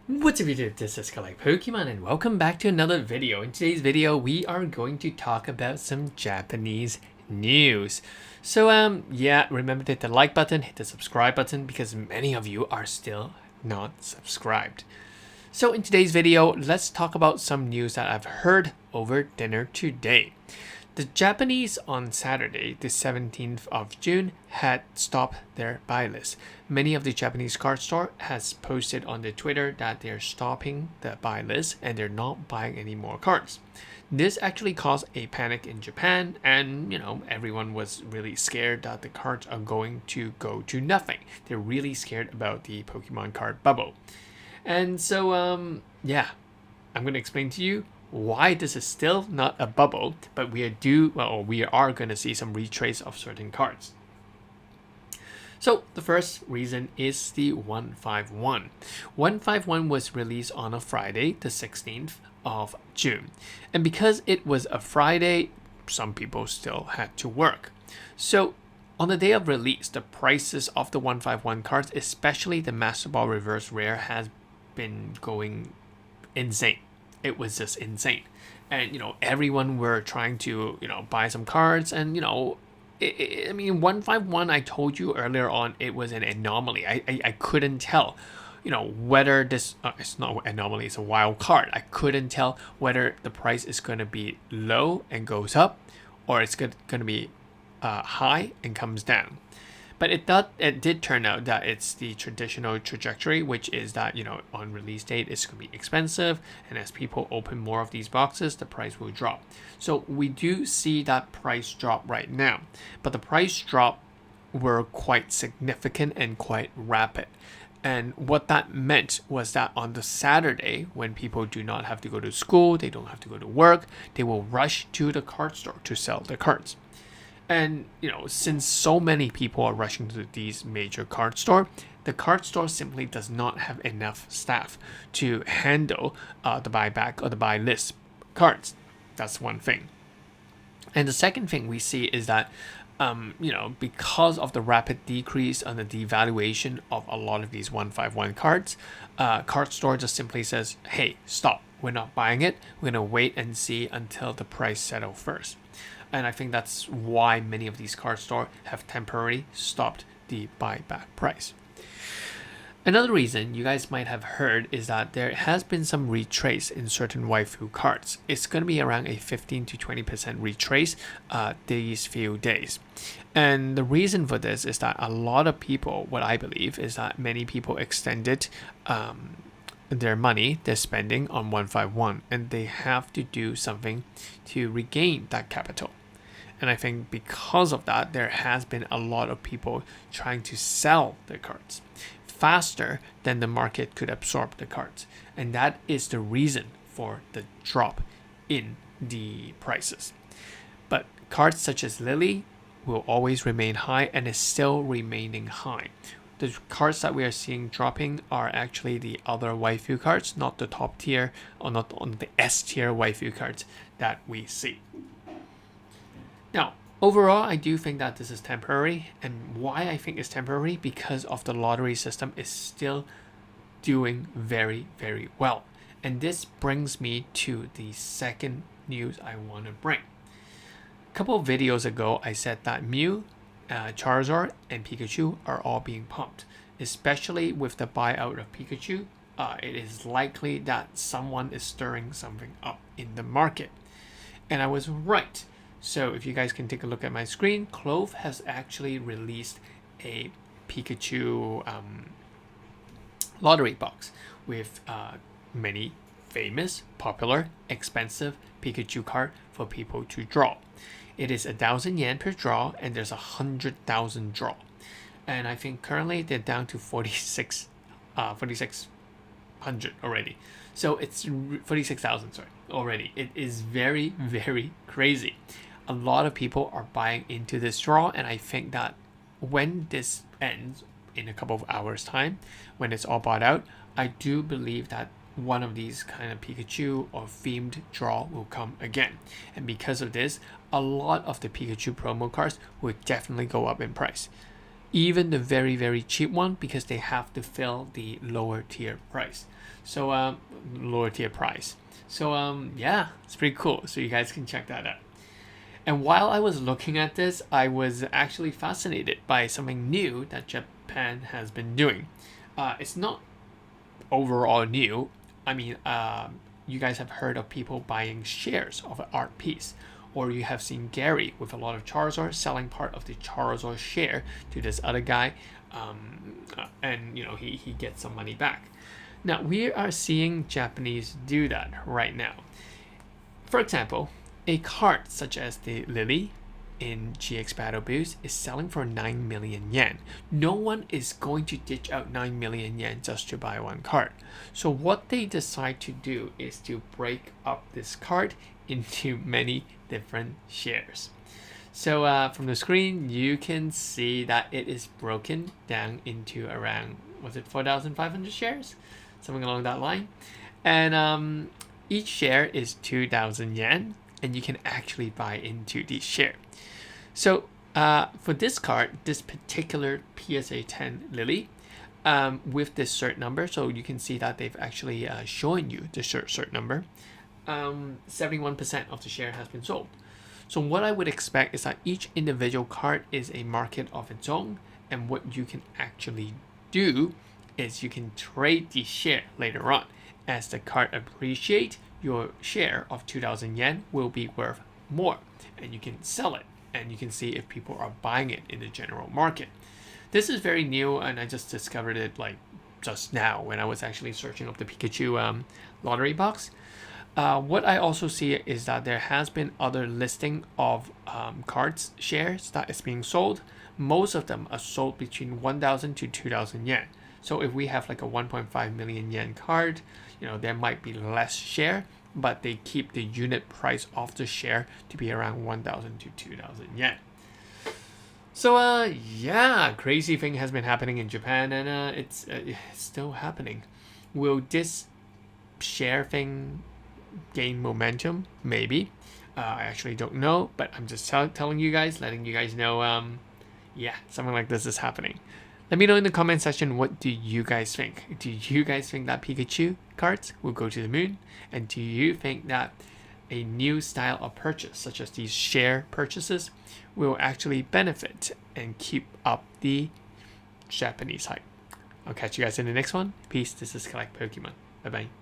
What's up YouTube, this is Collect Pokemon and welcome back to another video. In today's video, we are going to talk about some Japanese news. So yeah, remember to hit the like button, hit the subscribe button because many of you are still not subscribed. So in today's video, let's talk about some news that I've heard over dinner today. The Japanese on Saturday, the 17th of June, had stopped their buy list. Many of the Japanese card store has posted on their Twitter that they're stopping the buy list and they're not buying any more cards. This actually caused a panic in Japan, and everyone was really scared that the cards are going to go to nothing. They're really scared about the Pokemon card bubble. And so yeah, I'm going to explain to you why this is still not a bubble, but we are going to see some retrace of certain cards. So the first reason is the 151. 151 was released on a Friday, the 16th of June. And because it was a Friday, some people still had to work. So on the day of release, the prices of the 151 cards, especially the Master Ball Reverse Rare, has been going insane. It was just insane. And everyone were trying to buy some cards, and I mean 151, I told you earlier on, it was an anomaly. I couldn't tell whether this it's not an anomaly, it's a wild card. I couldn't tell whether the price is going to be low and goes up, or it's going to be high and comes down. But it did turn out that it's the traditional trajectory, which is that on release date it's going to be expensive, and as people open more of these boxes, the price will drop. So we do see that price drop right now, but the price drop were quite significant and quite rapid. And what that meant was that on the Saturday, when people do not have to go to school, they don't have to go to work, they will rush to the card store to sell the cards. And since so many people are rushing to these major card store, the card store simply does not have enough staff to handle the buyback or the buy list cards. That's one thing. And the second thing we see is that because of the rapid decrease and the devaluation of a lot of these 151 cards, card store just simply says, hey, stop, we're not buying it, we're gonna wait and see until the price settle first. And I think that's why many of these card stores have temporarily stopped the buyback price. Another reason you guys might have heard is that there has been some retrace in certain waifu cards. It's going to be around a 15 to 20% retrace these few days. And the reason for this is that a lot of people, what I believe is that many people extended their money, their spending on 151, and they have to do something to regain that capital. And I think because of that, there has been a lot of people trying to sell their cards faster than the market could absorb the cards. And that is the reason for the drop in the prices. But cards such as Lily will always remain high and is still remaining high. The cards that we are seeing dropping are actually the other waifu cards, not the top tier or not on the S tier waifu cards that we see. Now, overall, I do think that this is temporary. And why I think it's temporary? Because of the lottery system is still doing very, very well. And this brings me to the second news I want to bring. A couple of videos ago, I said that Mew, Charizard, and Pikachu are all being pumped. Especially with the buyout of Pikachu, it is likely that someone is stirring something up in the market. And I was right. So if you guys can take a look at my screen, Clove has actually released a Pikachu lottery box with many famous, popular, expensive Pikachu card for people to draw. It is 1,000 yen per draw, and there's 100,000 draw. And I think currently they're down to 4,600 already. So it's 46,000, sorry, already. It is very, very crazy. A lot of people are buying into this draw, and I think that when this ends in a couple of hours time, when it's all bought out, I do believe that one of these kind of Pikachu or themed draw will come again. And because of this, a lot of the Pikachu promo cards will definitely go up in price. even the very, very cheap one, because they have to fill the lower tier price. So lower tier price. So yeah, it's pretty cool. So you guys can check that out. And while I was looking at this, I was actually fascinated by something new that Japan has been doing. It's not overall new. I mean, you guys have heard of people buying shares of an art piece, or you have seen Gary with a lot of Charizard selling part of the Charizard share to this other guy, and you know he gets some money back. Now we are seeing Japanese do that right now. For example, a card such as the Lily in GX Battle Boost is selling for 9 million yen. No one is going to ditch out 9 million yen just to buy one card. So what they decide to do is to break up this card into many different shares. So from the screen, you can see that it is broken down into around, was it 4,500 shares? Something along that line. And each share is 2,000 yen, and you can actually buy into the share. So for this card, this particular PSA 10 Lily, with this cert number, so you can see that they've actually shown you the cert number, 71% of the share has been sold. So what I would expect is that each individual card is a market of its own, and what you can actually do is you can trade the share later on. As the card appreciates, your share of 2,000 yen will be worth more, and you can sell it, and you can see if people are buying it in the general market. This is very new, and I just discovered it like just now when I was actually searching up the Pikachu lottery box. What I also see is that there has been other listing of cards shares that is being sold. Most of them are sold between 1,000 to 2,000 yen. So if we have like a 1.5 million yen card, you know, there might be less share, but they keep the unit price of the share to be around 1,000 to 2,000 yen. So yeah, crazy thing has been happening in Japan, and it's still happening. Will this share thing gain momentum? Maybe. I actually don't know, but I'm just telling you guys, letting you guys know, yeah, something like this is happening. Let me know in the comment section, what do you guys think? Do you guys think that Pikachu cards will go to the moon? And do you think that a new style of purchase, such as these share purchases, will actually benefit and keep up the Japanese hype? I'll catch you guys in the next one. Peace. This is Collect Pokemon. Bye bye.